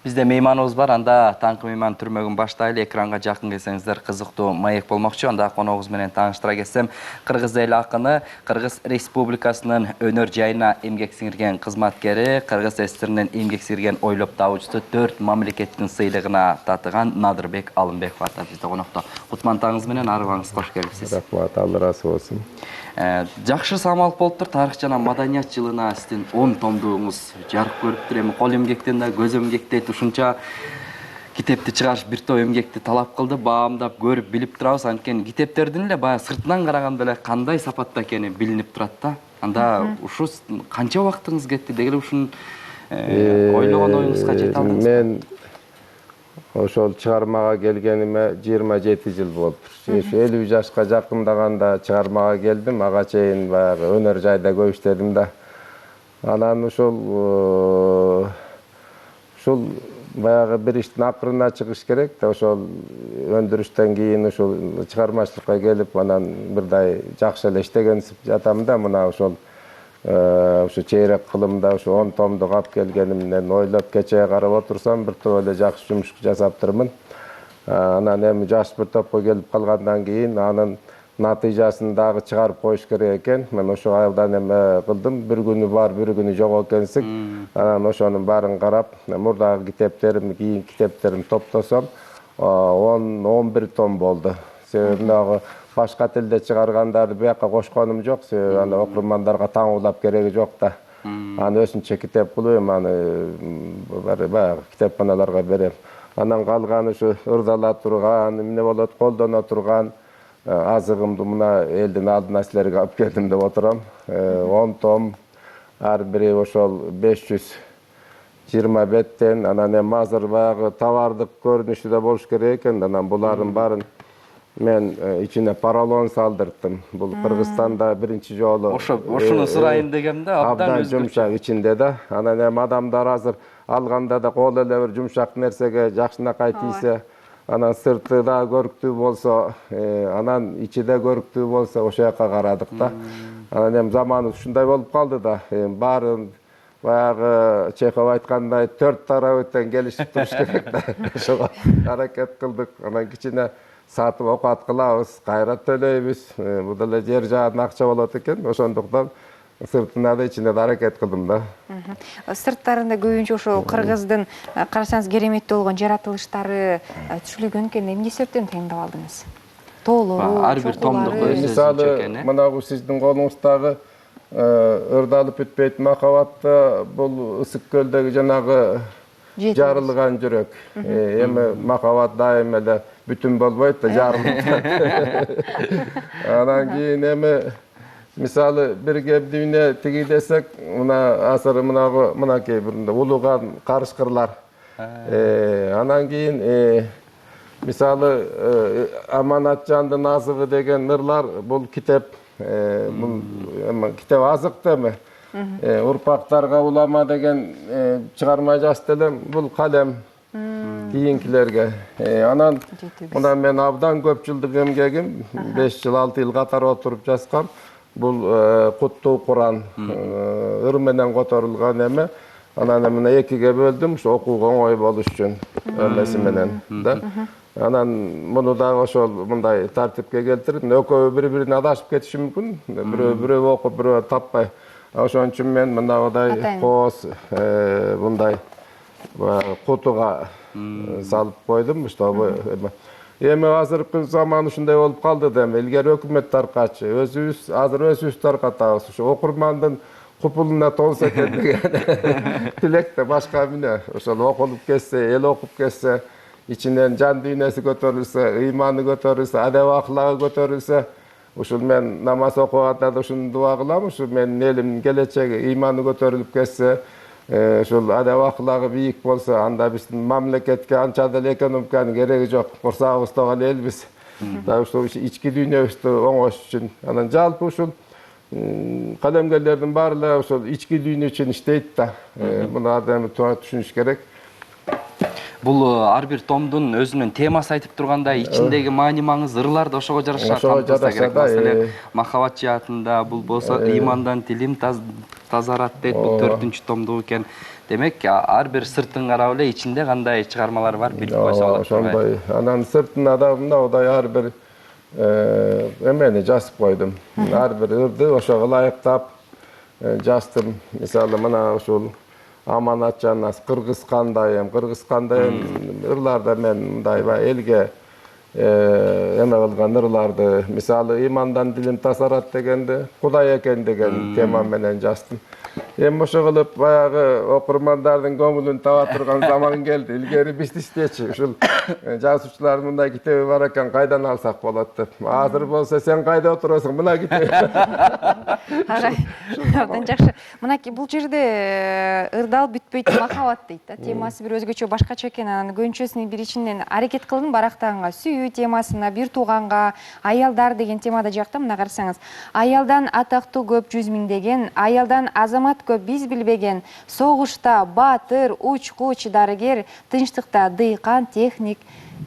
Bizde мейманыбыз бар, анда таңкы мейман түрмөгүн баштайлы, экранга жакын келсеңиздер кызыктуу маек болмокчу. Анда коногубуз менен тааныштыра кетсем, Кыргыз эл акыны, Кыргыз Республикасынын өнөр жайына эмгек сиңирген кызматкери, Кыргыз СССРнин эмгек сиңирген ойлоп табуучусу 4 мамлекеттин сыйлыгына татыган Надырбек Алымбеков ата бизде конокто. Кутмантаңыз менен арыбаңыз кош келипсиз. Рахмат, Алла ыраазы болсун. Жакшы самалык болуптур. Тарых жана маданият жылына сиздин 10 томдугуңуз жарык көрүптүр. Эми кол эмгектен да көз эмгектейт ушунча китепти чыгарыш бир топ эмгекти талап кылды. Баамдап көрүп билип турабыз. Анткени китептердин эле баягы сыртынан караганда эле кандай сапатта экени билинип турат да. Анда ушу канча убактыңыз кетти? Деги эле ушун ойлогон оюңузга жете алдыңызбы? Мен ошол чыгармага келгениме 27 жыл болуптур. 50 жашка жакындаганда чыгармага келдим. Ага чейин баягы өнөр жайда көп иштедим да. Анан ушул баягы бир иштин акырына чыгыш керек да, ошол өндүрүштөн кийин ушул чыгармачылыкка келип, анан бирдай жакшы эле иштеген жатам да. Мына ошол ушу чейрек кылымда ушу 10 томдук алып келгенимден ойлоп кечээ карап отурсам, бир топ эле жакшы жумуш жасаптырмын. Анан эми жаш бир топко келип калгандан кийин анын натыйжасын дагы чыгарып коюш керек экен. Мен ошо айылдан эме кылдым. Бир күнү бар, бир күнү жок экенсиң. Анан ошонун баарын карап, мурдагы китептерим, кийин китептерим топтосом 10-11 том болду. Себеби дагы башка тилде чыгаргандарды бияка кошконум жок. Себеби аны окурмандарга таңуулап кереги жок да. Аны өзүнчө китеп кылып, аны баягы китепканаларга берем. Анан калган ушу ырдала турган, эмне болот, колдоно турган азыгымды мына элдин алдына силерге алып келдим деп отурам. 10 том, ар бири ошол 520 беттен. Анан эми азыр баягы товардык көрүнүшү да болуш керек экен. Анан булардын баарын мен ичине поролон салдырттым. Бул Кыргызстанда биринчи жолу. Ошону сурайын дегенде абдан жумшак ичинде да. Анан эми адамдар азыр алганда да кол эле бир жумшак нерсеге жакшынакай тийсе, анан сырты да көрүктүү болсо, анан ичи да көрүктүү болсо, ошол жака карадык да. Анан эми заманыбыз ушундай болуп калды да. Баарын баягы Чехов айткандай 4 тарабынан келишип туруш керек да. Ошого аракет кылдык. Анан кичине сатып окат кылабыз, кайра төлөйбүз. Бул деле жер жаан акча болот экен. Ошондуктан сыртына да ичине да аракет кылдым да. Сырттарында көбүнчө ошо кыргыздын карасаңыз кереметтүү болгон жаратылыштары түшүлгөн экен. Эмне себептен тандап алдыңыз? Тоолору, ар бир томдук мисалы, мына бул сиздин колуңуздагы ырдалып бүтпөйт махабатта бул Ысык көлдөгү жанагы жарылган жүрөк. Эми махабат дайым эле бүтүн болбойт да, жарылып. Анан кийин эми мисалы бир кебдүүнө тиги десек, мына азыр мынакей биринде улуган карышкырлар. Анан кийин мисалы Аманатжандын азыгы деген ырлар, бул китеп, бул китеп азык да эми. Урпактарга улама деген чыгарма жазды элем, бул калем кийинкилерге. Анан мына мен абдан көп жылдык эмгегим, 5 жыл 6 жыл катар отуруп жазгам. Бул Куттуу Куран ыр менен которулган эме. Анан мына экиге бөлдүм, ушу окууга оңой болуш үчүн эмеси менен да. Анан муну дагы ошол мындай тартипке келтирип, экөө бири-бирине адашып кетиши мүмкүн. Бирөө окуп, бирөө таппай. Ошон үчүн мен мындай кооз мындай кутуга салып койдум. Эми азыркы заман ушундай болуп калды да, илгери өкмөт таркачы, азыр өзүбүз таркатабыз. Ушу окурмандын купулуна толсо экен деген тилек да башка эмне. Ошол окулуп кетсе, эл окуп кетсе, ичинен жан дүйнөсү көтөрүлсө, ыйманы көтөрүлсө, адеп аклагы көтөрүлсө, ушул мен намаз окуганда да ушуну дуа кылам. Ушу менин элимдин келечеги, ыйманы көтөрүлүп кетсе, ушул адеп аклагы бийик болсо, анда биздин мамлекетке анча деле экономиканын кереги жок. Курсагыбыз ток эле элбиз. Да ушул ички дүйнөбүздү оңош үчүн. Анан жалпы ушул калемгерлердин баары эле ушул ички дүйнө үчүн иштейт да. Муну адам туура түшүнүш керек. Бул ар бир томдун өзүнүн темасы айтып тургандай, ичиндеги маани маңыз ырлар да ошого жараша камтылса керек. Маселен, махабат жаатында бул болсо ыймандан тилим тазарат дейт. Бул 4-чү томдук экен. Демек, ар бир сыртын карап эле ичинде кандай чыгармалар бар билип койсо болот. Ошондой. Анан сыртын адамында одай ар бир эмени жазып койдум. Ар бир ырды ошого ылайыктап жаздым. Мисалы, мына ушул Аманат Жаннас Кыргызстандайым ырларда мен мындай элге эме кылган ырларды, мисалы, ыймандан дилим тазарат дегенди Кудай экен деген тема менен жаздым. Эми ошо кылып баягы окурмандардын көңүлүн таба турган заман келди. Илгери биздичи ушул жазуучулардын мындай китеби бар экен, кайдан алсак болот деп. Азыр болсо сен кайда отурасың, мына китеп. Абдан жакшы. Мынакей бул жерде ырдал бүтпөйт махабат дейт да. Темасы бир өзгөчө башкача экен. Анан көбүнчөсүнүн бир ичинен аракет кылдым барактаганга, сүйүү темасына, бир тууганга, аялдар деген темада жакта мына карасаңыз. Аялдан атактуу көп 100 миңдеген, аялдан азамат көп биз билбеген, согушта баатыр, учкуч, дарыгер, тынчтыкта дыйкан, техник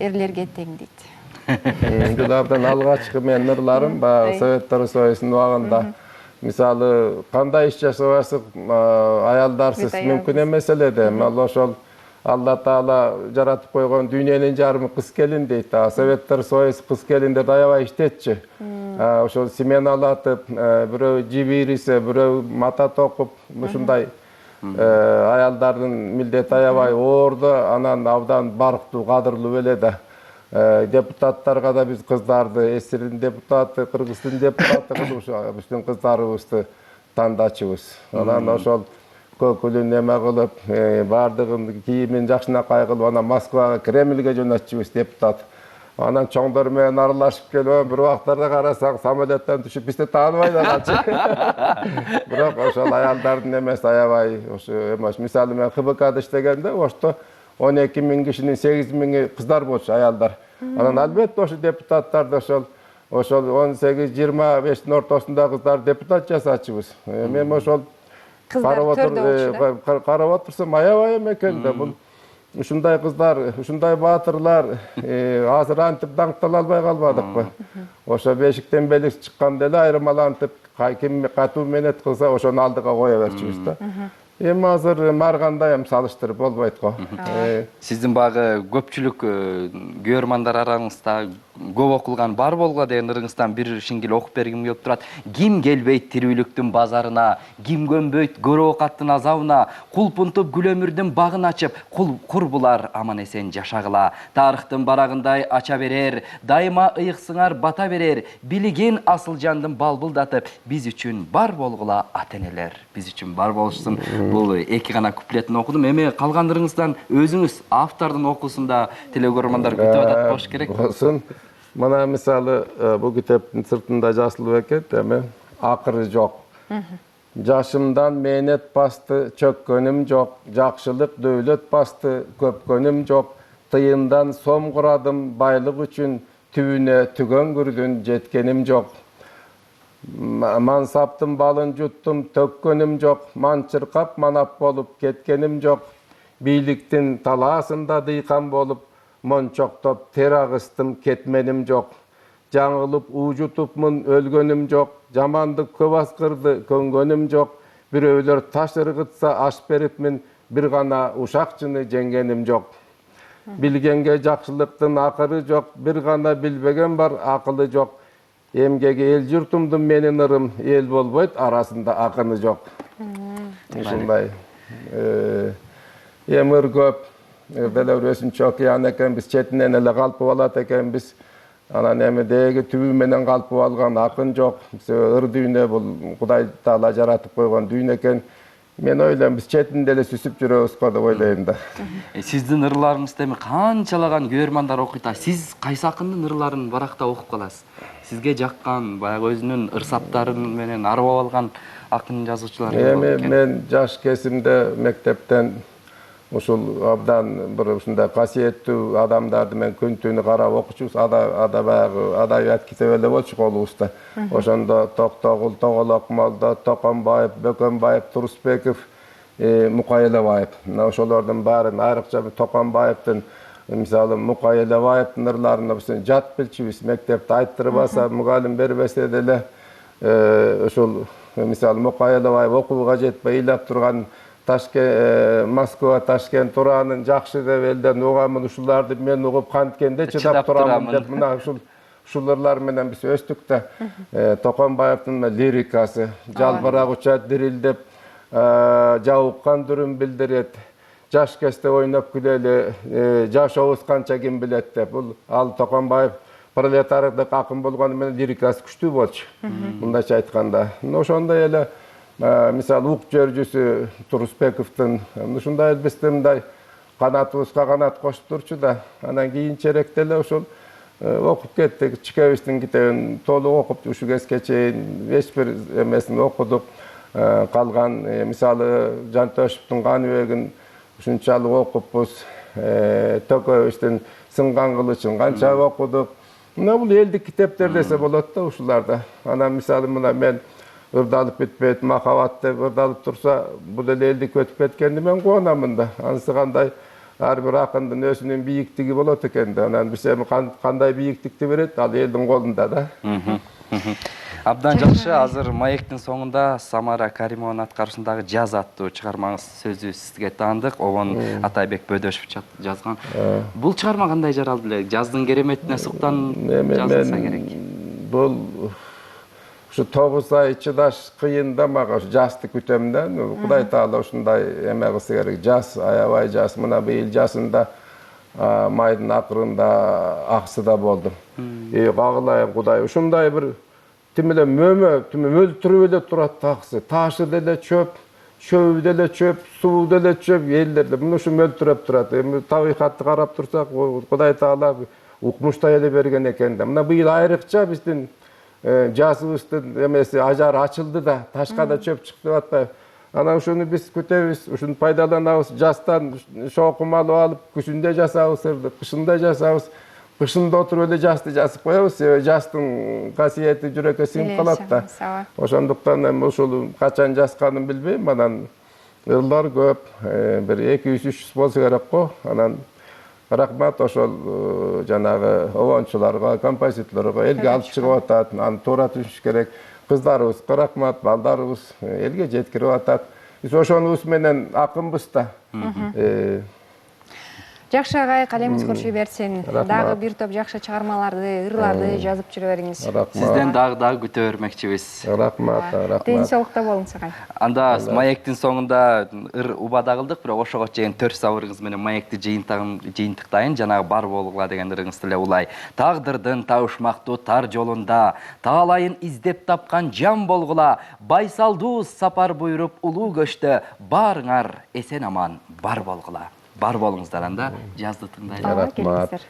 эрлерге тең дейт. Булардан алгачкы менин ырларым баягы Советтер Союзунун убагында, мисалы, кандай иш жасабасыз аялдарсыз мүмкүн эмес эле да. Ошол Алла Таала жаратып койгон дүйнөнүн жарымы кыз келин дейт. Советтер Союз кыз келиндерди аябай иштетчү. Ошол семеналатып, бирөө жибирисе, бирөө мата токуп, ушундай аялдардын милдети аябай оорду, анан абдан барктуу, кадырлуу эле да. Депутаттарга да биз кыздарды, СССРдин депутаты, Кыргыздын депутаты кылып биздин кыздарыбызды тандачубуз. Анан ошол көкүлүн эме кылып, бардыгын кийимин жакшынакай кылып, анан Москвага, Кремльге жөнөтчүбүз депутат. Анан чоңдор менен аралашып келип, бир убактарда карасаң, самолеттен түшүп бизди тааныбай да калчу. Бирок ошол аялдардын эмеси аябай ошо эмес. Мисалы, мен ХБКда иштегенде, ошто 12 миң кишинин 8 миңи кыздар болчу, аялдар. Анан албетте ошо депутаттарды ошол 18-25-тин ортосунда кыздар депутат жасачубуз. Мен ошол карап отурсам аябай экен да. Бул ушундай кыздар, ушундай баатырлар азыр антип даңктала албай калбадыкпы? Ошо бешиктен белик чыкканда эле айырмалантып, ким катуу менет кылса ошону алдыга кое берчүбүз да. Эми азыр маргандай салыштырып болбойт го. Сиздин багы көпчүлүк көрөрмандар араңызда көп окулган бар болгула деген ырыңыздан бир шиңгил окуп бергим келип турат. Ким келбейт тирүүлүктүн базарына, ким көнбөйт көрө оокаттын азабына, кулпунтуп күл өмүрдүн багын ачып, кур булар аман эсен жашагыла. Тарыхтын барагындай ача берер, дайыма ыйыксыңар бата берер, билигин асыл жандын балбылдатып, биз үчүн бар болгула ата-энелер, биз үчүн бар болушсун. Бул эки гана куплетин окудум. Эми калгандырыңыздан өзүңүз автордун окуусунда телекөрөрмандар күтүп атат болуш керек. Болсун. Мына мисалы бул китептин сыртында жазылып экен, эми акыры жок. Жашымдан мээнет басты, чөккөнүм жок, жакшылык дөөлөт басты, көпкөнүм жок, тыйындан сом курадым, байлык үчүн түбүнө түгөн күрдүн, жеткеним жок. Мансаптын балын жуттум, төккөнүм жок, манчыркап манап болуп кеткеним жок, бийликтин талаасында дыйкан болуп, мончоктоп тер агыстым, кетменим жок. Жаңылып уужутупмун, өлгөнүм жок, жамандык көп аскырды, көнгөнүм жок, бирөөлөр таш ыргытса аш берипмин, бир гана ушакчыны жеңгеним жок. Билгенге жакшылыктын акыры жок, бир гана билбеген бар, акылы жок. Эмгеги эл журтумдун менин ырым, эл болбойт, арасында акыны жок. Ушундай. Эмир көп, деле өсүнчө океан экенбиз, четинен эле калпып алат экенбиз. Анан эми деги түбү менен калпып алган акын жок. Ыр дүйнө бул Кудай Таала жаратып койгон дүйнө экен. Мен ойлойм, биз четинде эле сүзүп жүрөбүз го деп ойлойм да. Сиздин ырларыңызды эми канчалаган көрөрмандар окуйт. Сиз кайсы акындын ырларын баракта окуп каласыз? Сизге жаккан, баягы өзүнүн ырсаптарын менен арбап алган акын жазуучулар бар экен. экен. Мен жаш кезимде мектептен ушул абдан бир ушундай касиеттүү адамдарды мен күн түнү карап окучубуз. Ада баягы адабият китеби эле болчу колубузда. Ошондо Токтогул, Тоголок молдо, Токомбаев, Бөкөнбаев, Турусбеков, Mukayyelebаев. Mına ошолордун баарын айрыкча Токонбаевдин мисалы Мукаyyelebаевдин ырларына биз жат билчүбүз. Мектепте айттырып алса, мугалим бербесе деле ошол мисалы Мукаyyelebаев окууга жетпей ыйлап турган Москва, Ташкент туранын жакшы деп элден угамын, ушуларды мен угуп канткенде чыдап турамын деп мына ушул ырлар менен биз өстүк да. Токонбаевдин лирикасы жалбырак учат дирилдеп, жабыккан дүрүн билдирет. Жаш кезде ойноп күлөлү, жашообуз канча ким билет деп. Бул ал Токонбаев пролетардык акын болгону менен лирикасы күчтүү болчу. Мындайча айтканда. Ошондой эле мисалы ук жөржүсү Турусбековдун ушундай элбесте мындай канатыбызга канат кошуп турчу да. Анан кийинчерээк деле ошол окуп кеттик. Чикебиздин китебин толук окуп ушу кезге чейин эч бир эмесин окудук. Калган мисалы Жантөшевдин Каныбегин ушунчалык окупбуз. Төкөбүздүн Сынган кылычын канча окудук. Мына бул элдик китептер десе болот да ушуларда. Анан мисалы мына мен ырдалып bitпейт махабат деп ырдалып турса, бул эле элдик өтүп кеткенди мен кубанамын да. Анысы кандай ар бир акындын өзүнүн бийиктиги болот экен да. Анан биз эми кандай бийиктикти берет, ал элдин колунда да. Абдан жакшы. Азыр маектин соңунда Самара Каримованын аткарышындагы Жаз аттуу чыгармаңыз сөзү сизге таандык. Обон Атайбек Бөдөшев жазган. Бул чыгарма кандай жаралды эле? Жаздын кереметине суктан жазылса керек. Бул ушу 9 ай чыдаш кыйын да мага жазды күтөм да. Кудай таала ушундай эме кылса керек. Жаз, аябай жаз. Мына быйыл жазында майдын акырында аксыда болдум. Кагылайын Кудай. Ушундай бир тимеле мөлтүрүп эле турат таксы. Ташы деле чөп, чөбү деле чөп, суу деле чөп, элдерде мына ушу мөлтүрөп турат. Эми табигатты карап турсак, Кудай таала укмуштай эле берген экен да. Мына быйыл айрыкча биздин жазыбыздын эмеси ажары ачылды да, ташка да чөп чыкты деп атпайбы. Анан ушуну биз күтөбүз, ушуну пайдаланабыз. Жастан шокум алып алып, күзүндө жасабыз, кышында жасабыз. Кышында отуруп эле жасты жазып коебуз. Жастын касиети жүрөккө сиңип калат да. Ошондуктан эми ушул качан жазганын билбейм. Анан ырлар көп, бир 200-300 болсо керек го. Анан рахмат ошол жанагы обончуларга, композиторлорго элге алып чыгып атат. Аны туура түшүш керек. Кыздарыбызга рахмат, балдарыбыз элге жеткирип атат. Биз ошонубуз менен акынбыз да. Жакшы агай, калемиңиз көрчү берсин. Дагы бир топ жакшы чыгармаларды, ырларды жазып жүрө бериңиз. Сизден дагы күтө бермекчибиз. Рахмат, рахмат. Ден соолукта болуңуз агай. Анда маектин соңунда ыр убада кылдык, бирок ошого чейин 4 сабырыңыз менен маекти жыйынтыктайын. Жанагы бар болгула деген ырыңыз деле улай. Тагдырдын табышмактуу тар жолунда таалайын издеп тапкан жан болгула, байсалдуу сапар буйруп улуу көчтө барыңар эсен аман бар болгула. Бар болуңуздар, анда жазды тыңдайлы. Рахмат.